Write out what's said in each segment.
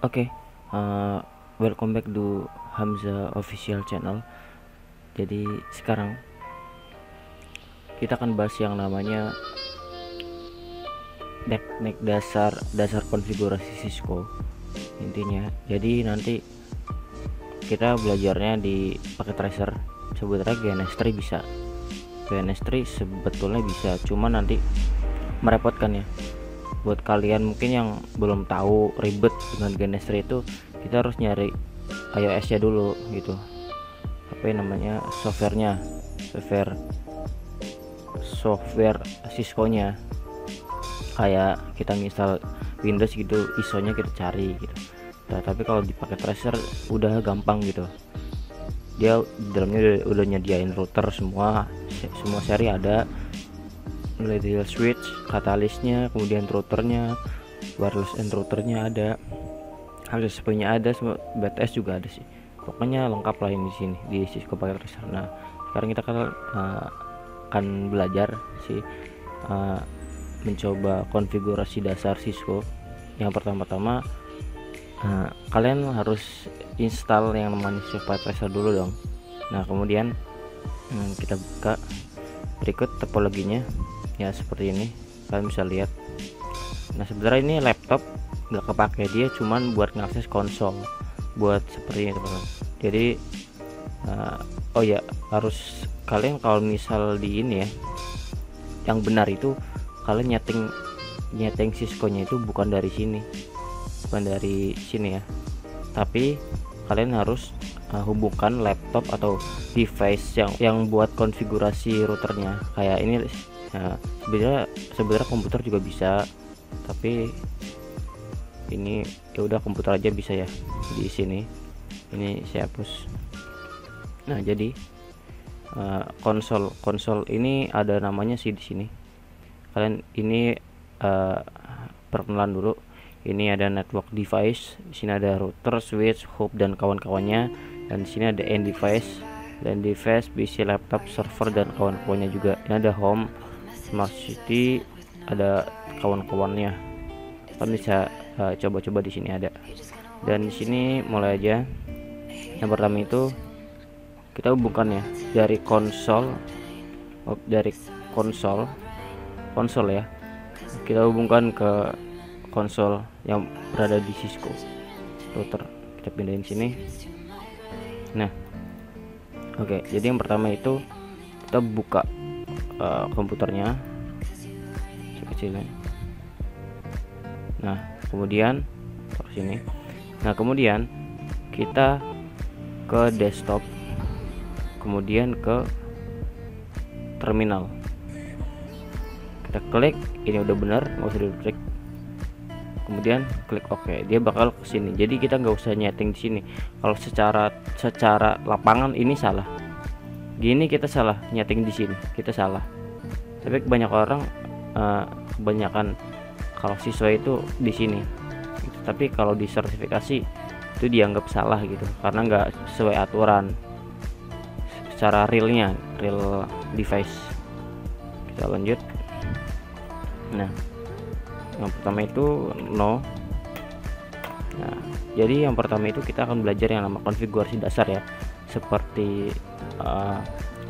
Oke, uh, welcome back to Hamza Official Channel. Jadi sekarang kita akan bahas yang namanya teknik dasar konfigurasi Cisco intinya. Jadi nanti kita belajarnya di pakai tracer, sebetulnya GNS3 bisa. GNS3 sebetulnya bisa, cuma nanti merepotkan ya. Buat kalian mungkin yang belum tahu ribet dengan GNS3 itu, kita harus nyari iOS nya dulu gitu, apa namanya, software Cisco nya. Kayak kita install Windows gitu, ISO nya kita cari gitu. Nah, tapi kalau dipakai tracer udah gampang gitu, dia di dalamnya udah nyediain router semua seri ada, mulai dari switch, katalisnya, kemudian routernya, wireless and routernya ada, HDSP-nya ada, semua BTS juga ada sih. Pokoknya lengkap lah ini di sini di Cisco pakai tracer. Nah, sekarang kita akan belajar sih, mencoba konfigurasi dasar Cisco. Yang pertama-tama kalian harus install yang namanya Cisco Tracer dulu dong. Nah, kemudian kita buka, berikut topologinya ya seperti ini, kalian bisa lihat. Nah, sebenarnya ini laptop nggak kepake, dia cuman buat ngakses konsol, buat seperti ini teman-teman. Jadi oh ya, harus kalian kalau misal di ini ya, yang benar itu kalian nyeting Cisco nya itu bukan dari sini ya, tapi kalian harus hubungkan laptop atau device yang buat konfigurasi routernya kayak ini. Sebenarnya komputer juga bisa, tapi ini ya udah komputer aja bisa ya. Di sini ini saya hapus. Nah, jadi konsol ini ada namanya sih di sini. Kalian ini perkenalan dulu. Ini ada network device, di sini ada router, switch, hub dan kawan-kawannya, dan di sini ada end device, dan device, PC, laptop, server dan kawan-kawannya juga. Ini ada home, smart city, ada kawan-kawannya. Kalian bisa coba-coba di sini ada. Dan di sini mulai aja. Yang pertama itu kita hubungkan ya dari konsol ya. Kita hubungkan ke konsol yang berada di Cisco router. Kita pindahin sini. Nah, oke, jadi yang pertama itu kita buka komputernya kecilnya. Nah, kemudian taruh sini. Nah, kemudian kita ke desktop, kemudian ke terminal. Kita klik, ini udah benar, nggak usah diklik. Kemudian klik OK, dia bakal ke sini. Jadi kita nggak usah nyeting di sini. Kalau secara lapangan ini salah. Gini kita salah nyeting di sini, kita salah. Tapi kebanyakan kalau siswa itu di sini. Tapi kalau di sertifikasi itu dianggap salah gitu, karena nggak sesuai aturan secara real device. Kita lanjut. Nah, yang pertama itu no. Nah, jadi yang pertama itu kita akan belajar yang nama konfigurasi dasar ya, seperti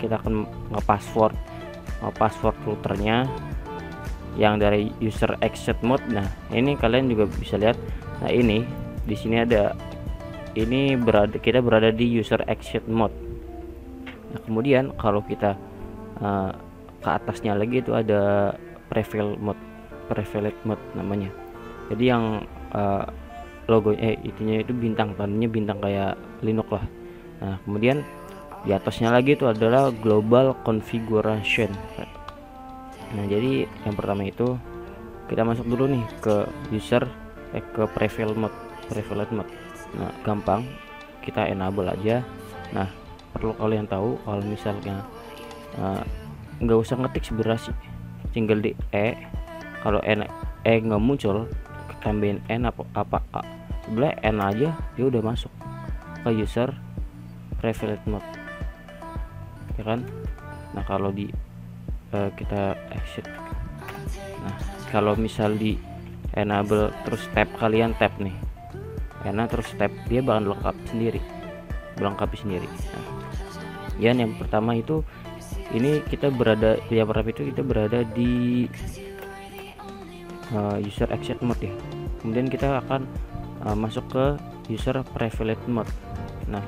kita akan nge-password routernya yang dari user exit mode. Nah, ini kalian juga bisa lihat. Nah, ini di sini ada, ini kita berada di user exit mode. Nah, kemudian kalau kita ke atasnya lagi itu ada private mode namanya. Jadi yang itunya itu bintang, tandanya bintang kayak Linux lah. Nah, kemudian di atasnya lagi itu adalah global configuration. Nah, jadi yang pertama itu kita masuk dulu nih ke ke private mode. Nah, gampang, kita enable aja. Nah, perlu kalian tahu kalau misalnya nggak usah ngetik sebenarnya sih, tinggal di kalau nggak muncul, tambahin n apa sebelah n aja, dia udah masuk ke user private mode ya kan. Nah, kalau di kita exit. Nah, kalau misal di enable terus kalian tap nih karena terus step dia bakal melengkapi sendiri. Nah, yang pertama itu ini kita berada di user exit mode ya. Kemudian kita akan masuk ke user privilege mode. Nah,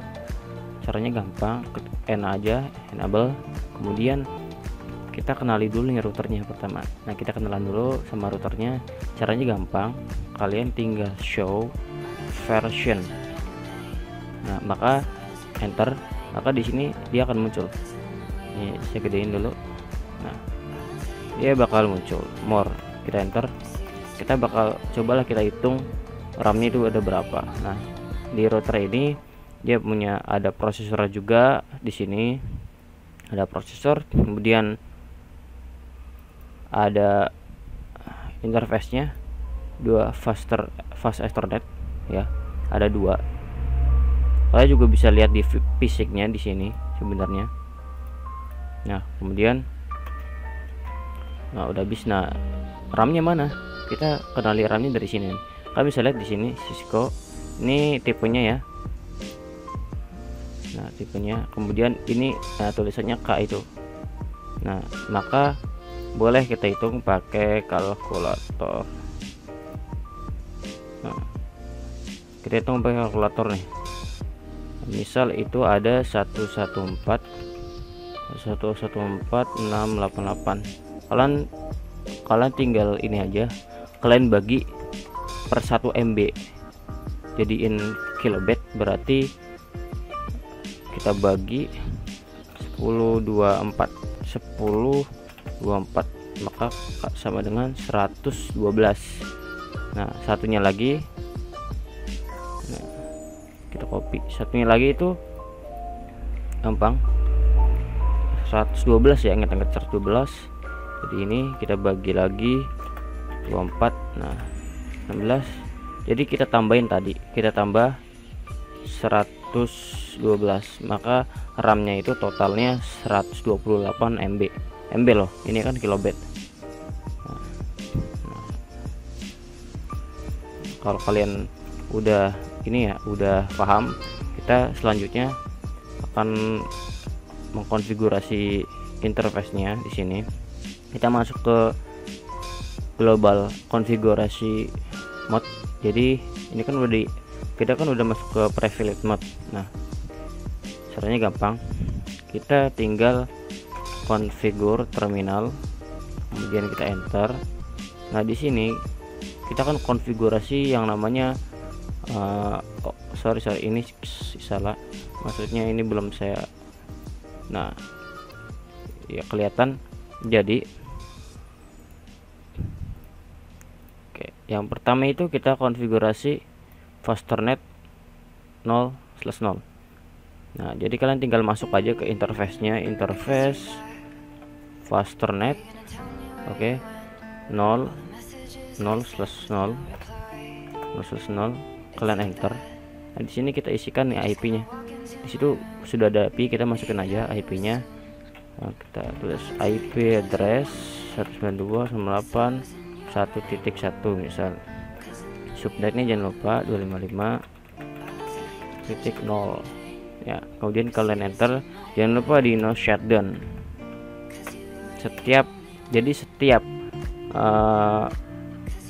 caranya gampang, enak aja, enable. Kemudian kita kenali dulu nih routernya pertama. Nah, kita kenalan dulu sama routernya. Caranya gampang, kalian tinggal show version. Nah, maka enter, maka di sini dia akan muncul. Ini saya gedein dulu. Nah, dia bakal muncul more. Kita enter, kita bakal cobalah kita hitung RAM-nya itu ada berapa. Nah, di router ini dia punya ada prosesor juga di sini. Ada prosesor, kemudian ada interface-nya, dua fast Ethernet ya, ada dua. Kalian juga bisa lihat di fisiknya di sini sebenarnya. Nah, kemudian udah habis. Nah, RAM-nya mana? Kita kenali RAM-nya dari sini. Kalian bisa lihat di sini Cisco. Ini tipenya ya. Nah, tipenya. Kemudian ini tulisannya K itu. Nah, maka boleh kita hitung pakai kalkulator. Nah, kita hitung pakai kalkulator nih. Misal itu ada 114.688. Kalian tinggal ini aja, kalian bagi per 1 MB jadiin kilobit, berarti kita bagi 1024, maka sama dengan 112. Nah, satunya lagi, nah, kita copy satunya lagi, itu gampang 112 ya, ingat 112. Jadi ini kita bagi lagi 24, nah 16. Jadi kita tambahin tadi, kita tambah 112, maka RAM-nya itu totalnya 128 MB loh, ini kan kilobit. Nah, kalau kalian udah ini ya, udah paham, kita selanjutnya akan mengkonfigurasi interface-nya. Di sini kita masuk ke global konfigurasi mode. Jadi ini kan kita kan udah masuk ke privilege mode. Nah, caranya gampang, kita tinggal configure terminal, kemudian kita enter. Nah, di sini kita kan konfigurasi yang namanya sorry ini salah, maksudnya ini belum saya. Nah, ya kelihatan. Jadi oke, yang pertama itu kita konfigurasi fasternet 0/0. Nah, jadi kalian tinggal masuk aja ke interface-nya, interface fasternet, oke, 0/0, kalian enter. Nah, di sini kita isikan nih IP-nya. Di situ sudah ada IP, kita masukin aja IP-nya. Nah, kita tulis IP address 192.168.1.1 misal. Subnetnya jangan lupa 255.0 ya. Kemudian kalian enter, jangan lupa di no shutdown.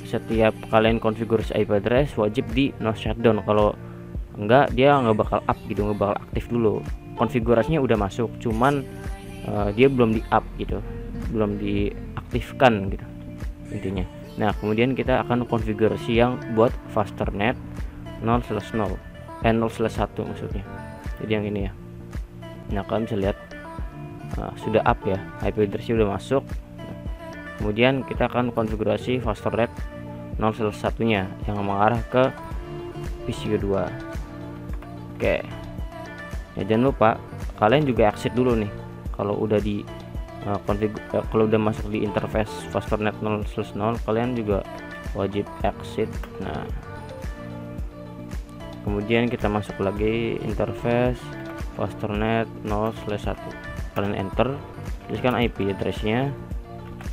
Setiap kalian konfigurasi IP address wajib di no shutdown. Kalau enggak, dia nggak bakal up gitu, nggak bakal aktif dulu. Konfigurasinya udah masuk, cuman dia belum di up gitu, belum diaktifkan gitu intinya. Nah, kemudian kita akan konfigurasi yang buat fasternet 0/0, 0/1 maksudnya. Jadi yang ini ya. Nah, kalian bisa lihat sudah up ya, IP address udah masuk. Kemudian kita akan konfigurasi fasternet 0/1 nya yang mengarah ke PC kedua. Oke, ya jangan lupa kalian juga exit dulu nih kalau udah di kalau udah masuk di interface fasternet 0/0, kalian juga wajib exit. Nah, kemudian kita masuk lagi interface fasternet 0/1, kalian enter, tuliskan IP address-nya,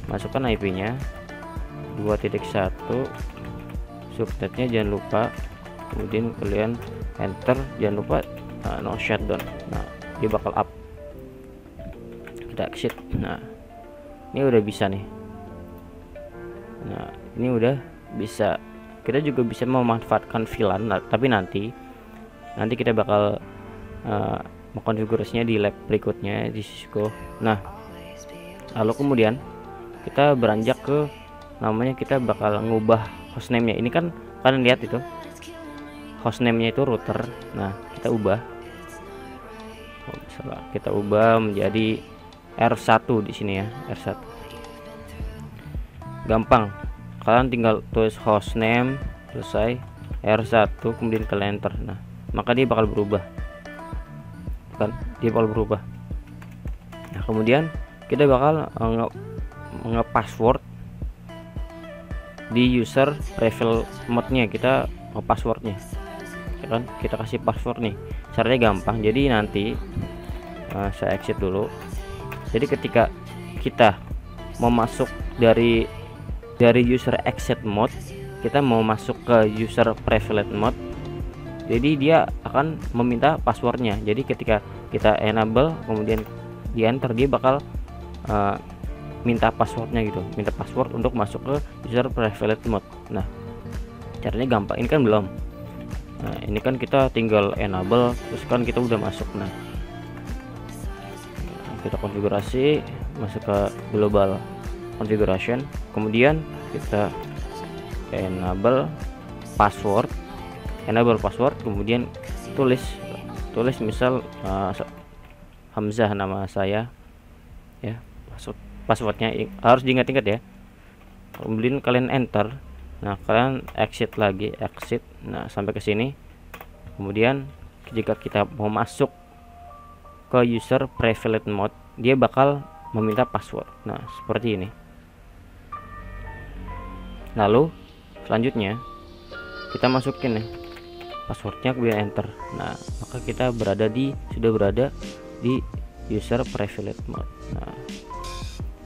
masukkan IP-nya 2.1, subnetnya jangan lupa kemudian kalian enter, jangan lupa no shutdown. Nah dia bakal up, kita exit. Nah ini udah bisa nih. Nah ini udah bisa. Kita juga bisa memanfaatkan VLAN, tapi nanti kita bakal mengkonfigurasinya di lab berikutnya di Cisco. Nah lalu kemudian kita beranjak ke namanya, kita bakal ngubah hostname-nya. Ini kan kalian lihat itu hostname-nya itu router. Nah kita ubah, kita ubah menjadi R1 di sini ya, R1. Gampang, kalian tinggal tulis hostname, selesai, R1, kemudian kalian enter. Nah maka dia bakal berubah kan, dia bakal berubah. Nah kemudian kita bakal nge-password di user private mode-nya, kita nge-passwordnya ya kan, kita kasih password nih. Caranya gampang, jadi nanti saya exit dulu. Jadi ketika kita mau masuk dari user exit mode, kita mau masuk ke user private mode, jadi dia akan meminta passwordnya. Jadi ketika kita enable kemudian di enter, dia bakal minta passwordnya gitu, minta password untuk masuk ke user private mode. Nah caranya gampang, ini kan belum. Nah ini kan kita tinggal enable, terus kan kita udah masuk. Nah kita konfigurasi, masuk ke global configuration, kemudian kita enable password, kemudian tulis misal Hamzah nama saya ya, passwordnya harus diingat-ingat ya. Kemudian kalian enter. Nah kalian exit lagi, exit. Nah sampai ke sini. Kemudian jika kita mau masuk ke user private mode, dia bakal meminta password. Nah seperti ini. Lalu selanjutnya kita masukin nih passwordnya, kemudian enter. Nah maka kita sudah berada di user private mode. Nah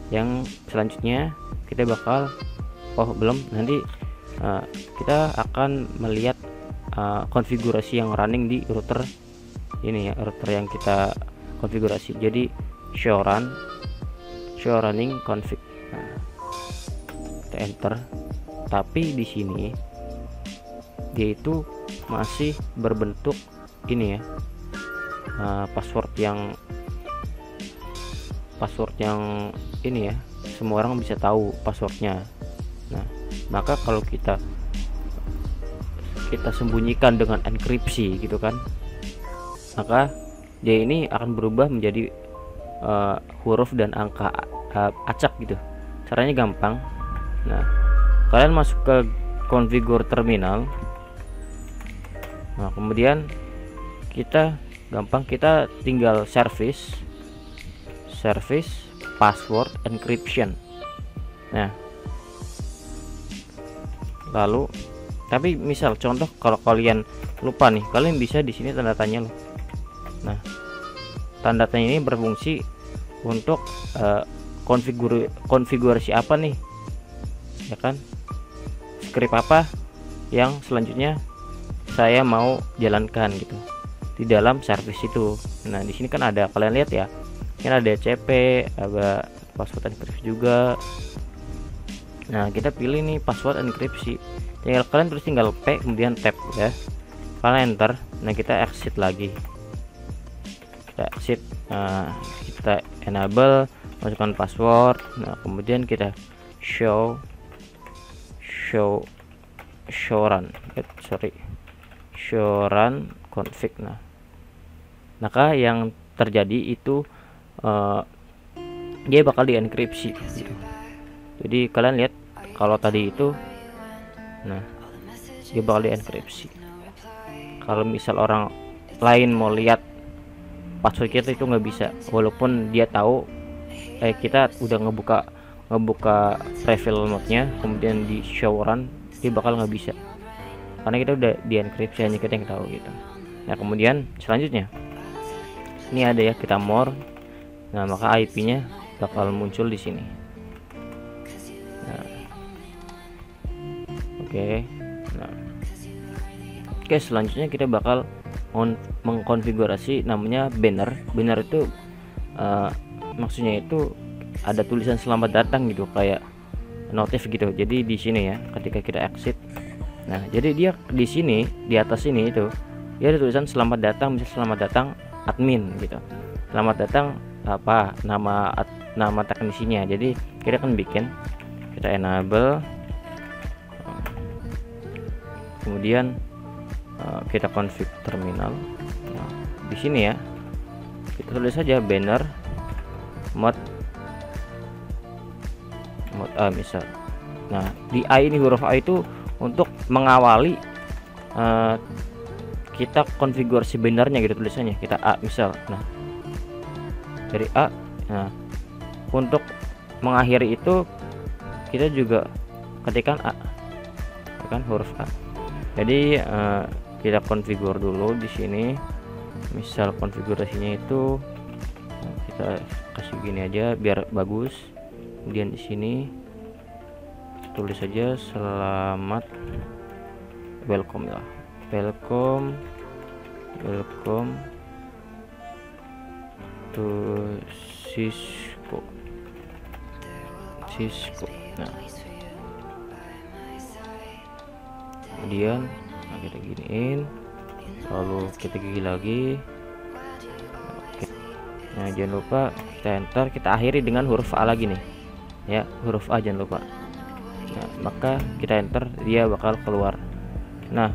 yang selanjutnya kita bakal nanti kita akan melihat konfigurasi yang running di router ini ya, router yang kita konfigurasi. Jadi show running config. Nah, kita enter, tapi di sini dia itu masih berbentuk ini ya, password yang ini ya, semua orang bisa tahu passwordnya. Nah maka kalau kita sembunyikan dengan enkripsi gitu kan, maka dia ini akan berubah menjadi huruf dan angka acak gitu. Caranya gampang. Nah kalian masuk ke configure terminal. Nah kemudian kita tinggal service password encryption. Nah lalu tapi misal contoh kalau kalian lupa nih, kalian bisa di sini tanda tanya loh. Nah tanda tanya ini berfungsi untuk konfigurasi apa nih ya kan, script apa yang selanjutnya saya mau jalankan gitu di dalam service itu. Nah di sini kan ada, kalian lihat ya, kan ada CP, ada password enkripsi juga. Nah kita pilih nih password enkripsi, kalian terus tinggal P kemudian tab ya, kalian enter. Nah kita exit lagi, kita exit. Nah kita enable, masukkan password. Nah kemudian kita show run config. Nah maka yang terjadi itu dia bakal dienkripsi gitu. Jadi kalian lihat kalau tadi itu, nah dia bakal dienkripsi. Kalau misal orang lain mau lihat password kita itu nggak bisa, walaupun dia tahu kita udah ngebuka private mode-nya, kemudian di show run, dia bakal nggak bisa karena kita udah dienkripsi, hanya kita yang tahu gitu. Nah kemudian selanjutnya ini ada ya, kita more. Nah maka IP-nya bakal muncul di sini. Nah, oke. Nah Oke, selanjutnya kita bakal mengkonfigurasi namanya banner. Banner itu maksudnya itu ada tulisan selamat datang gitu, kayak notif gitu. Jadi di sini ya, ketika kita exit, nah jadi dia di sini di atas ini itu dia ada tulisan selamat datang, bisa selamat datang admin gitu, selamat datang apa nama teknisinya. Jadi kita akan bikin, kita enable, kemudian kita config terminal. Nah, di sini ya kita tulis saja banner mode A misal. Nah di A ini, huruf A itu untuk mengawali kita konfigurasi bannernya gitu, tulisannya kita A misal. Nah dari A, nah untuk mengakhiri itu kita juga ketikkan A, kan huruf A. Jadi kita konfigur dulu di sini, misal konfigurasinya itu kita kasih gini aja biar bagus. Kemudian di sini tulis saja selamat, welcome ya, welcome to Cisco. Nah kemudian kita giniin, lalu kita gigi lagi. Nah jangan lupa kita enter, kita akhiri dengan huruf A lagi nih ya, huruf A jangan lupa. Nah maka kita enter, dia bakal keluar. Nah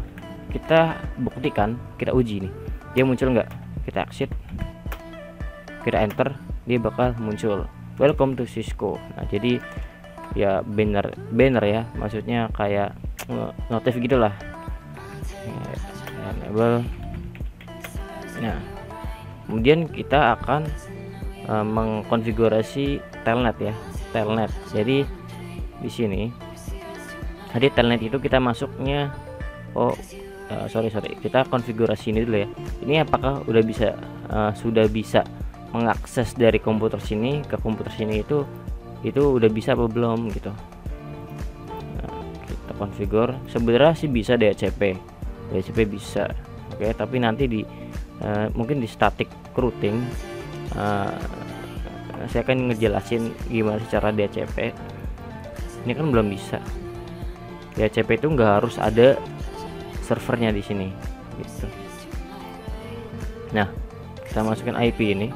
kita buktikan, kita uji nih dia muncul nggak. Kita exit, kita enter, dia bakal muncul welcome to Cisco. Nah jadi ya banner ya, maksudnya kayak notif gitulah. Enable. Nah kemudian kita akan mengkonfigurasi telnet ya, telnet. Jadi di sini tadi telnet itu kita masuknya, sorry kita konfigurasi ini dulu ya. Ini apakah udah bisa sudah bisa mengakses dari komputer sini ke komputer sini, itu udah bisa apa belum gitu. Nah, kita konfigur, sebenarnya sih bisa DHCP bisa, oke. Tapi nanti di mungkin di static routing saya akan ngejelasin gimana cara DHCP. Ini kan belum bisa. DHCP itu nggak harus ada servernya di sini gitu. Nah kita masukkan IP ini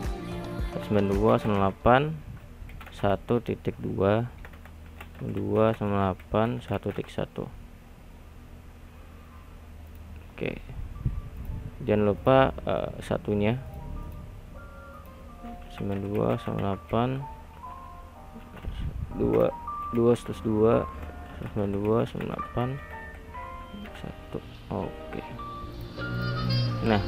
92.168.2.1.1. Oke, jangan lupa satunya 92.168.2.1. Oke. Nah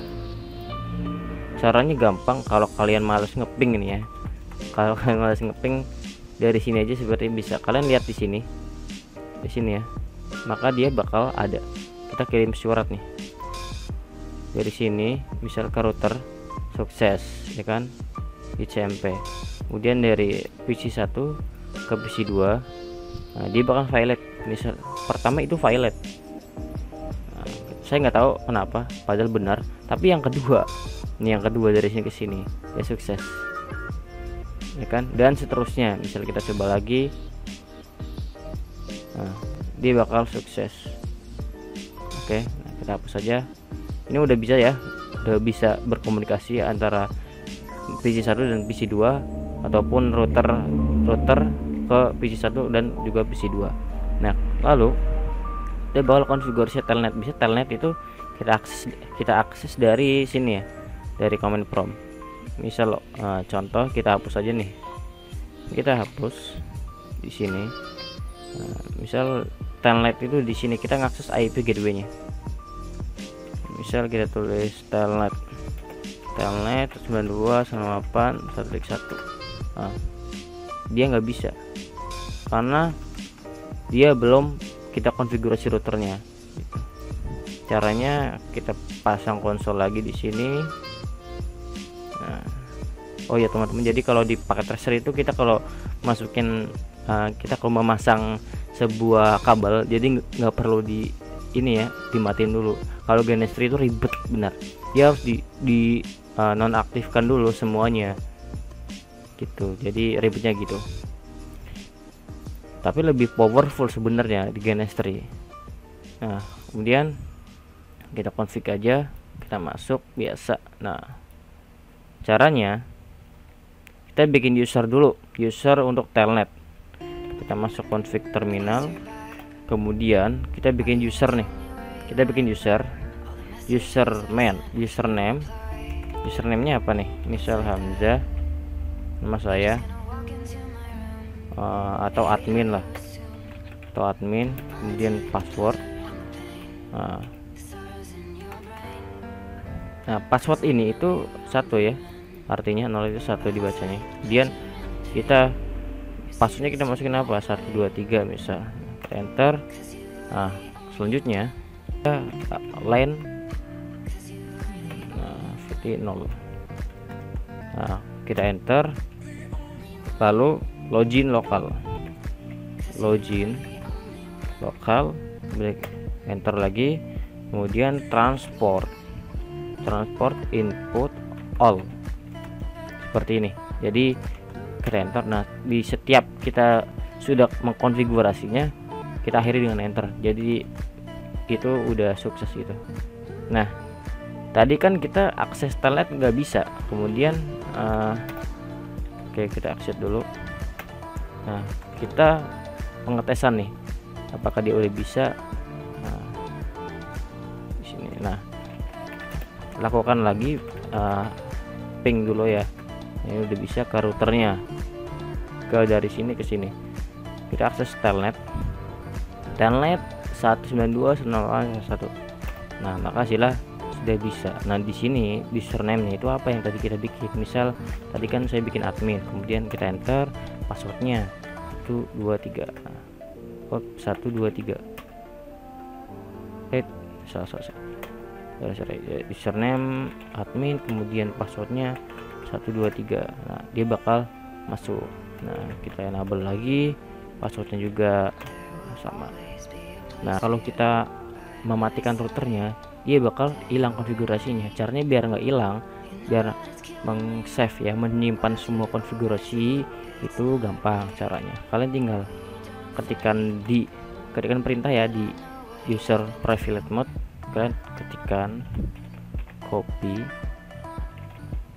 caranya gampang. Kalau kalian males ngeping ini ya, kalau kalian males ngeping, dari sini aja seperti bisa. Kalian lihat di sini ya, maka dia bakal ada, kita kirim surat nih dari sini, misal ke router sukses ya kan, di CMP. Kemudian dari PC 1 ke PC 2, nah, dia bakal violet. Misal pertama itu violet, nah, saya nggak tahu kenapa, padahal benar. Tapi yang kedua, ini yang kedua dari sini ke sini ya sukses ya kan, dan seterusnya. Misal kita coba lagi, nah, dia bakal sukses. Oke, nah, kita hapus saja. Ini udah bisa ya, udah bisa berkomunikasi antara PC 1 dan PC 2, ataupun router ke PC 1 dan juga PC 2. Nah lalu kita bakal konfigurasi telnet. Bisa telnet itu kita akses dari sini ya, dari command prompt. Misal contoh kita hapus aja nih, kita hapus di sini. Nah, misal telnet itu di sini kita ngakses IP gateway nya. Misal kita tulis telnet 92.168.1.1. nah, dia nggak bisa karena dia belum kita konfigurasi routernya gitu. Caranya kita pasang konsol lagi di sini. Nah, oh ya teman-teman, jadi kalau di paket tracer itu kita kalau masukin kita kalau memasang sebuah kabel, jadi nggak perlu ini ya, dimatiin dulu. Kalau Genestri itu ribet benar, dia harus di nonaktifkan dulu semuanya gitu, jadi ribetnya gitu. Tapi lebih powerful sebenarnya di Genestri. Nah kemudian kita config aja, kita masuk biasa. Nah caranya kita bikin user dulu, user untuk telnet. Kita masuk config terminal, kemudian kita bikin user nih, kita bikin username-nya apa nih, misal Hamzah nama saya, atau admin lah, kemudian password. Nah password ini itu satu ya, artinya 0 itu 1 dibacanya. Kemudian kita passwordnya kita masukin apa, 123 misal, kita enter. Nah selanjutnya kita line 0. Nah kita enter, lalu login lokal, enter lagi, kemudian transport input all, seperti ini. Jadi kita enter. Nah di setiap kita sudah mengkonfigurasinya, kita akhiri dengan enter. Jadi itu udah sukses gitu. Nah tadi kan kita akses telnet nggak bisa, kemudian oke kita akses dulu. Nah kita pengetesan nih, apakah dia udah bisa. Nah, di sini. Nah lakukan lagi ping dulu ya, ini udah bisa ke routernya, ke dari sini ke sini. Kita akses telnet 192.168.1. Nah makasihlah sudah bisa. Nah di sini username itu apa yang tadi kita bikin, misal tadi kan saya bikin admin, kemudian kita enter passwordnya 123. Nah, 123 sorry, username admin, kemudian passwordnya 123. Nah dia bakal masuk. Nah kita enable lagi, passwordnya juga sama. Nah kalau kita mematikan routernya, dia bakal hilang konfigurasinya. Caranya biar nggak hilang, biar meng-save ya, menyimpan semua konfigurasi itu gampang caranya. Kalian tinggal ketikkan perintah ya di user private mode, kalian ketikkan copy.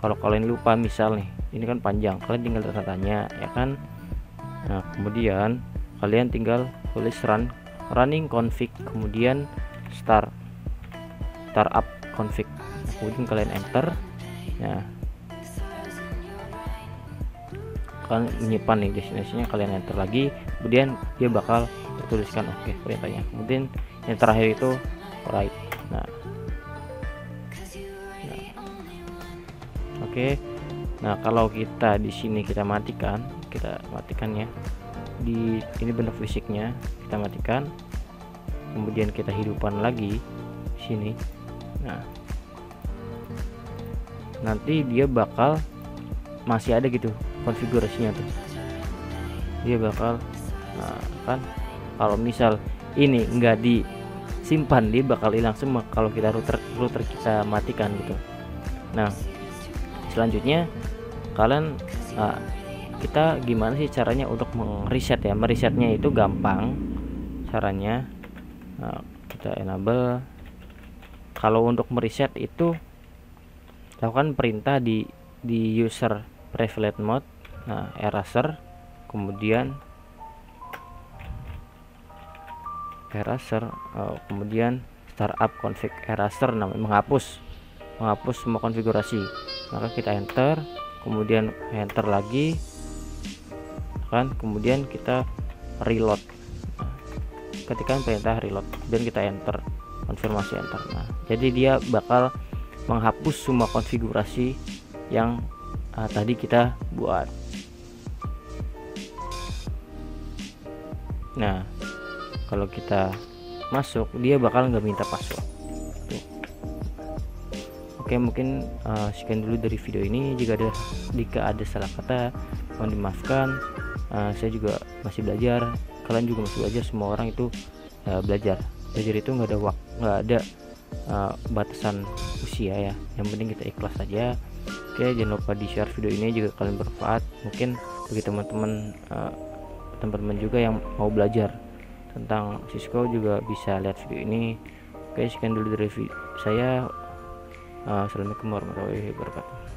Kalau kalian lupa misal nih, ini kan panjang, kalian tinggal tanda tanya ya kan. Nah kemudian kalian tinggal tulis running config, kemudian startup config. Nah, kemudian kalian enter. Nah kalian menyimpan nih destinasinya, kalian enter lagi, kemudian dia bakal tertuliskan oke perintahnya. Kemudian yang terakhir itu right. Nah oke. Nah kalau kita di sini kita matikan ya, di ini bentuk fisiknya kita matikan, kemudian kita hidupkan lagi di sini. Nah nanti dia bakal masih ada gitu konfigurasinya tuh, dia bakal kan kalau misal ini enggak disimpan, dia bakal hilang semua kalau kita router kita matikan gitu. Nah selanjutnya kalian kita gimana sih caranya untuk mereset ya. Meresetnya itu gampang caranya. Kita enable. Kalau untuk mereset itu lakukan perintah di user private mode, eraser, kemudian kemudian startup config eraser, menghapus semua konfigurasi. Maka kita enter, kemudian enter lagi kan, kemudian kita reload. Ketika perintah reload dan kita enter, konfirmasi enter. Nah jadi dia bakal menghapus semua konfigurasi yang tadi kita buat. Nah kalau kita masuk, dia bakal nggak minta password. Oke mungkin sekian dulu dari video ini. Jika ada salah kata mohon dimaafkan. Saya juga masih belajar, kalian juga masih belajar, semua orang itu belajar. belajar itu nggak ada waktu, nggak ada batasan usia ya, yang penting kita ikhlas aja. Oke, jangan lupa di share video ini jika kalian bermanfaat, mungkin bagi teman-teman juga yang mau belajar tentang Cisco juga bisa lihat video ini. Oke, sekian dulu dari saya. Assalamualaikum warahmatullahi wabarakatuh.